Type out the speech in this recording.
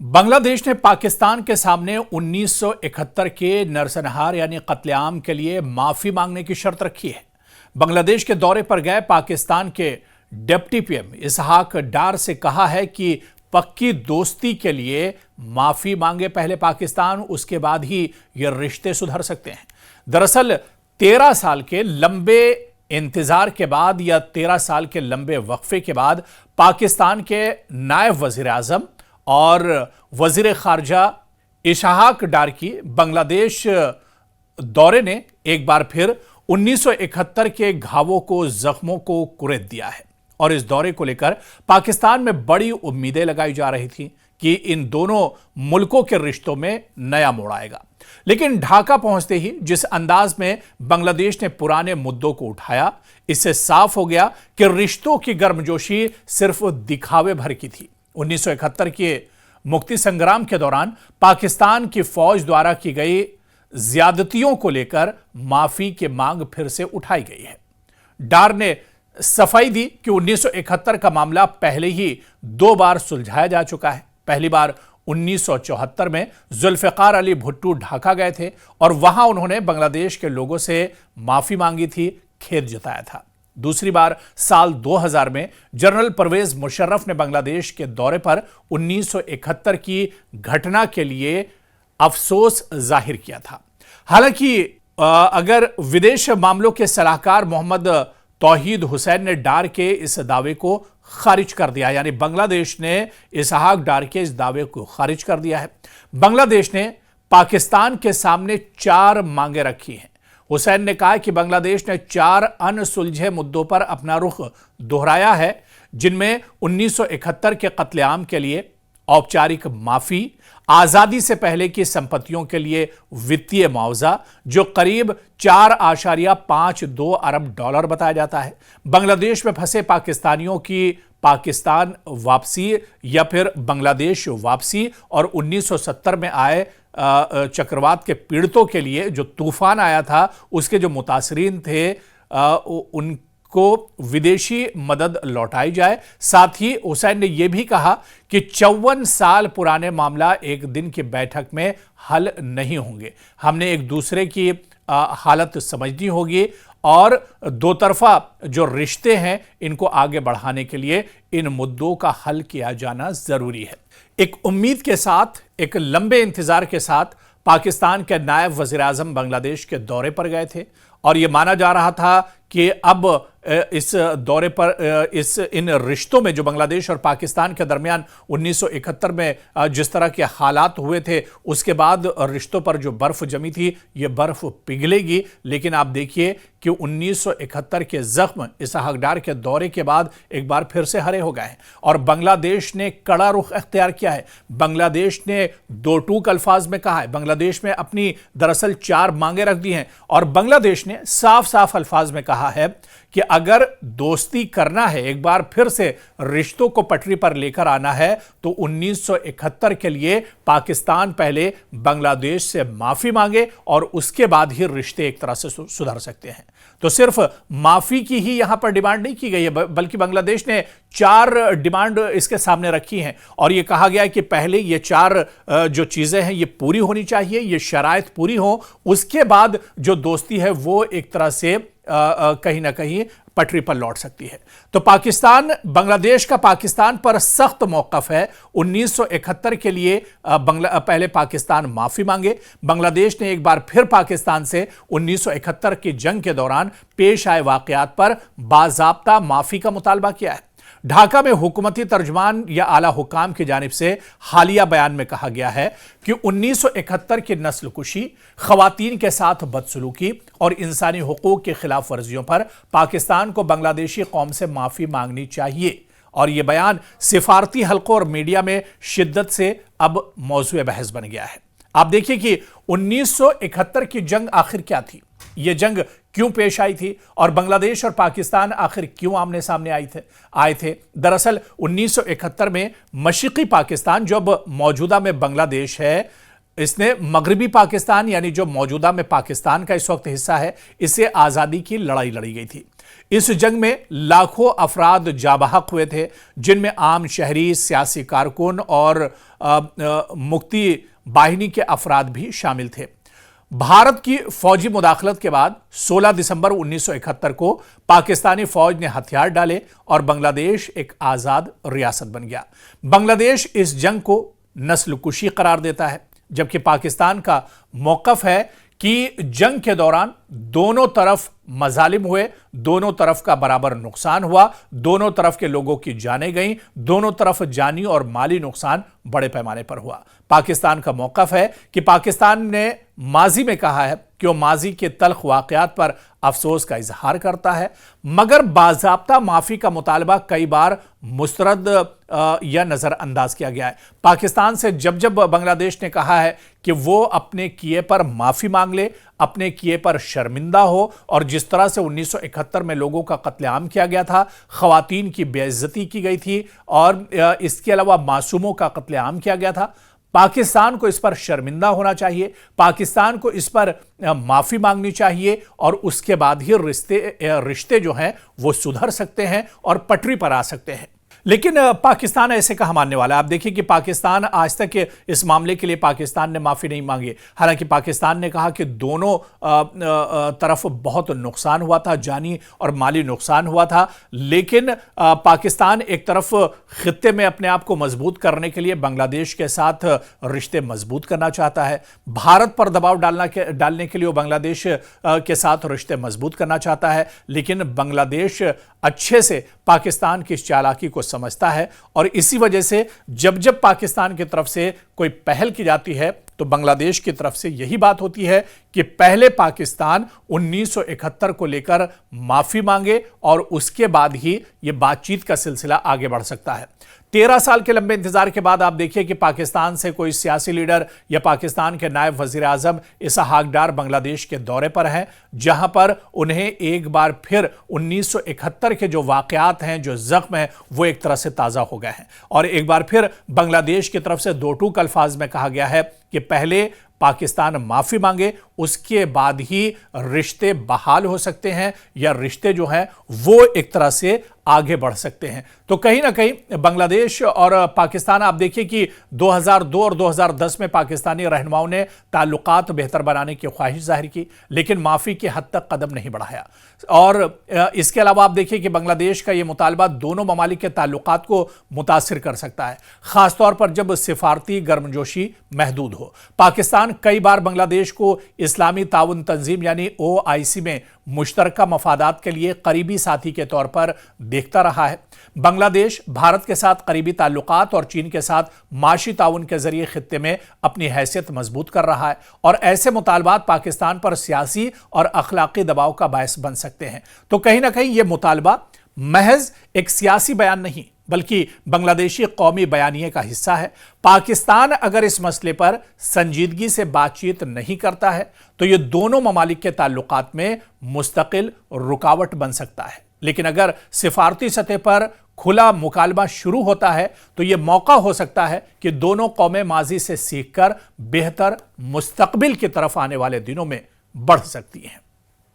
बांग्लादेश ने पाकिस्तान के सामने 1971 के नरसंहार यानी कत्लेआम के लिए माफी मांगने की शर्त रखी है। बांग्लादेश के दौरे पर गए पाकिस्तान के डिप्टी पीएम इसहाक डार से कहा है कि पक्की दोस्ती के लिए माफी मांगे पहले पाकिस्तान, उसके बाद ही ये रिश्ते सुधर सकते हैं। दरअसल 13 साल के लंबे इंतजार के बाद या 13 साल के लंबे वक्फे के बाद पाकिस्तान के नायब वजीर आजम और वजीर खारजा इसहाक डार की बांग्लादेश दौरे ने एक बार फिर 1971 के घावों को, जख्मों को कुरेद दिया है। और इस दौरे को लेकर पाकिस्तान में बड़ी उम्मीदें लगाई जा रही थी कि इन दोनों मुल्कों के रिश्तों में नया मोड़ आएगा। लेकिन ढाका पहुंचते ही जिस अंदाज में बांग्लादेश ने पुराने मुद्दों को उठाया, इससे साफ हो गया कि रिश्तों की गर्मजोशी सिर्फ दिखावे भर की थी। 1971 के मुक्ति संग्राम के दौरान पाकिस्तान की फौज द्वारा की गई ज्यादतियों को लेकर माफी की मांग फिर से उठाई गई है। डार ने सफाई दी कि 1971 का मामला पहले ही 2 बार सुलझाया जा चुका है। पहली बार 1974 में जुल्फिकार अली भुट्टो ढाका गए थे और वहां उन्होंने बांग्लादेश के लोगों से माफी मांगी थी, खेद जताया था। दूसरी बार साल 2000 में जनरल परवेज मुशर्रफ ने बांग्लादेश के दौरे पर 1971 की घटना के लिए अफसोस जाहिर किया था। हालांकि अगर विदेश मामलों के सलाहकार मोहम्मद तौहीद हुसैन ने डार के इस दावे को खारिज कर दिया, यानी बांग्लादेश ने इसहाक डार के इस दावे को खारिज कर दिया है। बांग्लादेश ने पाकिस्तान के सामने 4 मांगे रखी हैं। हुसैन ने कहा कि बांग्लादेश ने 4 अनसुलझे मुद्दों पर अपना रुख दोहराया है, जिनमें 1971 के कत्लेआम के लिए औपचारिक माफी, आजादी से पहले की संपत्तियों के लिए वित्तीय मुआवजा जो करीब 4.52 अरब डॉलर बताया जाता है, बांग्लादेश में फंसे पाकिस्तानियों की पाकिस्तान वापसी या फिर बांग्लादेश वापसी, और 1970 में आए चक्रवात के पीड़ितों के लिए जो तूफान आया था उसके जो मुतासरीन थे उनको विदेशी मदद लौटाई जाए। साथ ही हुसैन ने यह भी कहा कि 54 साल पुराने मामला एक दिन की बैठक में हल नहीं होंगे। हमने एक दूसरे की हालत समझनी होगी और दो तरफा जो रिश्ते हैं इनको आगे बढ़ाने के लिए इन मुद्दों का हल किया जाना जरूरी है। एक उम्मीद के साथ, एक लंबे इंतजार के साथ पाकिस्तान के नायब वजीर आजम बांग्लादेश के दौरे पर गए थे और यह माना जा रहा था कि अब इस दौरे पर इन रिश्तों में जो बांग्लादेश और पाकिस्तान के दरमियान 1971 में जिस तरह के हालात हुए थे उसके बाद रिश्तों पर जो बर्फ जमी थी ये बर्फ पिघलेगी। लेकिन आप देखिए कि 1971 के जख्म इसहाक डार के दौरे के बाद एक बार फिर से हरे हो गए हैं और बांग्लादेश ने कड़ा रुख अख्तियार किया है। बांग्लादेश ने 2 टूक अल्फाज में कहा है, बांग्लादेश में अपनी दरअसल 4 मांगे रख दी हैं और बांग्लादेश ने साफ साफ अल्फाज में कहा है कि अगर दोस्ती करना है, एक बार फिर से रिश्तों को पटरी पर लेकर आना है तो 1971 के लिए पाकिस्तान पहले बांग्लादेश से माफी मांगे और उसके बाद ही रिश्ते एक तरह से सुधर सकते हैं। तो सिर्फ माफी की ही यहां पर डिमांड नहीं की गई है, बल्कि बांग्लादेश ने 4 डिमांड इसके सामने रखी हैं और यह कहा गया है कि पहले ये 4 जो चीजें हैं ये पूरी होनी चाहिए, ये शराइत पूरी हो, उसके बाद जो दोस्ती है वो एक तरह से कहीं ना कहीं पटरी पर लौट सकती है। तो पाकिस्तान, बांग्लादेश का पाकिस्तान पर सख्त मौकफ है। 1971 के लिए पहले पाकिस्तान माफी मांगे। बांग्लादेश ने एक बार फिर पाकिस्तान से 1971 की जंग के दौरान पेश आए वाकयात पर बाज़ाब्ता माफी का मुतालबा किया है। ढाका में हुकूमती तर्जमान या आला हुकाम की जानिब से हालिया बयान में कहा गया है कि 1971 की नस्लकुशी, खवातीन के साथ बदसलूकी और इंसानी हुकूक की खिलाफ वर्जियों पर पाकिस्तान को बांग्लादेशी कौम से माफी मांगनी चाहिए। और यह बयान सिफारती हलकों और मीडिया में शिद्दत से अब मौजूए बहस बन गया है। आप देखिए कि 1971 की जंग आखिर क्या थी, यह जंग क्यों पेश आई थी और बांग्लादेश और पाकिस्तान आखिर क्यों आमने सामने आए थे। दरअसल 1971 में मशरिकी पाकिस्तान जो अब मौजूदा में बांग्लादेश है, इसने मगरबी पाकिस्तान यानी जो मौजूदा में पाकिस्तान का इस वक्त हिस्सा है, इससे आजादी की लड़ाई लड़ी गई थी। इस जंग में लाखों अफराद जाबहक हुए थे, जिनमें आम शहरी, सियासी कारकुन और मुक्ति बाहिनी के अफराद भी शामिल थे। भारत की फौजी मुदाखलत के बाद 16 दिसंबर 1971 को पाकिस्तानी फौज ने हथियार डाले और बांग्लादेश एक आजाद रियासत बन गया। बांग्लादेश इस जंग को नस्लकुशी करार देता है, जबकि पाकिस्तान का मौकफ है कि जंग के दौरान दोनों तरफ मजालिम हुए, दोनों तरफ का बराबर नुकसान हुआ, दोनों तरफ के लोगों की जानें गईं, दोनों तरफ जानी और माली नुकसान बड़े पैमाने पर हुआ। पाकिस्तान का मौकफ है कि पाकिस्तान ने माजी में कहा है कि वो माजी के तल्ख वाकयात पर अफसोस का इजहार करता है, मगर बाज़ाब्ता माफी का मुतालबा कई बार मुस्तरद या नजरअंदाज किया गया है। पाकिस्तान से जब जब बांग्लादेश ने कहा है कि वो अपने किए पर माफी मांग ले, अपने किए पर शर्मिंदा हो, और जिस तरह से 1971 में लोगों का कत्लेआम किया गया था, खवातीन की बेइज्जती की गई थी और इसके अलावा मासूमों का कत्लेआम किया गया था, पाकिस्तान को इस पर शर्मिंदा होना चाहिए, पाकिस्तान को इस पर माफी मांगनी चाहिए और उसके बाद ही रिश्ते जो हैं वो सुधर सकते हैं और पटरी पर आ सकते हैं। लेकिन पाकिस्तान ऐसे कहाँ मानने वाला है? आप देखिए कि पाकिस्तान आज तक इस मामले के लिए पाकिस्तान ने माफ़ी नहीं मांगी। हालांकि पाकिस्तान ने कहा कि दोनों तरफ बहुत नुकसान हुआ था, जानी और माली नुकसान हुआ था, लेकिन पाकिस्तान एक तरफ खित्ते में अपने आप को मजबूत करने के लिए बांग्लादेश के साथ रिश्ते मजबूत करना चाहता है, भारत पर दबाव डालने के लिए वो बांग्लादेश के साथ रिश्ते मजबूत करना चाहता है, लेकिन बांग्लादेश अच्छे से पाकिस्तान की इस चालाकी को समझता है और इसी वजह से जब जब पाकिस्तान की तरफ से कोई पहल की जाती है तो बांग्लादेश की तरफ से यही बात होती है कि पहले पाकिस्तान 1971 को लेकर माफी मांगे और उसके बाद ही यह बातचीत का सिलसिला आगे बढ़ सकता है। 13 साल के लंबे इंतजार के बाद आप देखिए कि पाकिस्तान से कोई सियासी लीडर या पाकिस्तान के नायब वजीर आजम इसहाक डार बांग्लादेश के दौरे पर हैं, जहां पर उन्हें एक बार फिर 1971 के जो वाकयात हैं, जो जख्म हैं, वो एक तरह से ताज़ा हो गए हैं और एक बार फिर बांग्लादेश की तरफ से दो टूक अल्फाज में कहा गया है कि पहले पाकिस्तान माफी मांगे, उसके बाद ही रिश्ते बहाल हो सकते हैं या रिश्ते जो हैं वो एक तरह से आगे बढ़ सकते हैं। तो कहीं ना कहीं बांग्लादेश और पाकिस्तान, आप देखिए कि 2002 और 2010 में पाकिस्तानी रहनुमाओं ने ताल्लुकात बेहतर बनाने की ख्वाहिश जाहिर की, लेकिन माफ़ी की हद तक कदम नहीं बढ़ाया। और इसके अलावा आप देखिए कि बांग्लादेश का ये मुतालबा दोनों ममालिक के ताल्लुकात को मुतासिर कर सकता है, ख़ासतौर पर जब सिफारती गर्मजोशी महदूद हो। पाकिस्तान कई बार बांग्लादेश को इस्लामी ताउन तंजीम यानी OIC में मुश्तरका मफादात के लिए करीबी साथी के तौर पर देखता रहा है। बांग्लादेश भारत के साथ करीबी ताल्लुकात और चीन के साथ माशी ताउन के जरिए खित्ते में अपनी हैसियत मजबूत कर रहा है और ऐसे मुतालबात पाकिस्तान पर सियासी और अखलाकी दबाव का बायस बन सकते हैं। तो कहीं ना कहीं यह मुतालबा महज एक सियासी बयान नहीं बल्कि बांग्लादेशी कौमी बयानिए का हिस्सा है। पाकिस्तान अगर इस मसले पर संजीदगी से बातचीत नहीं करता है तो यह दोनों ममालिक के ताल्लुकात में मुस्तकिल रुकावट बन सकता है, लेकिन अगर सिफारती सतह पर खुला मुकालमा शुरू होता है तो यह मौका हो सकता है कि दोनों कौमें माजी से सीखकर बेहतर मुस्तकबिल की तरफ आने वाले दिनों में बढ़ सकती हैं।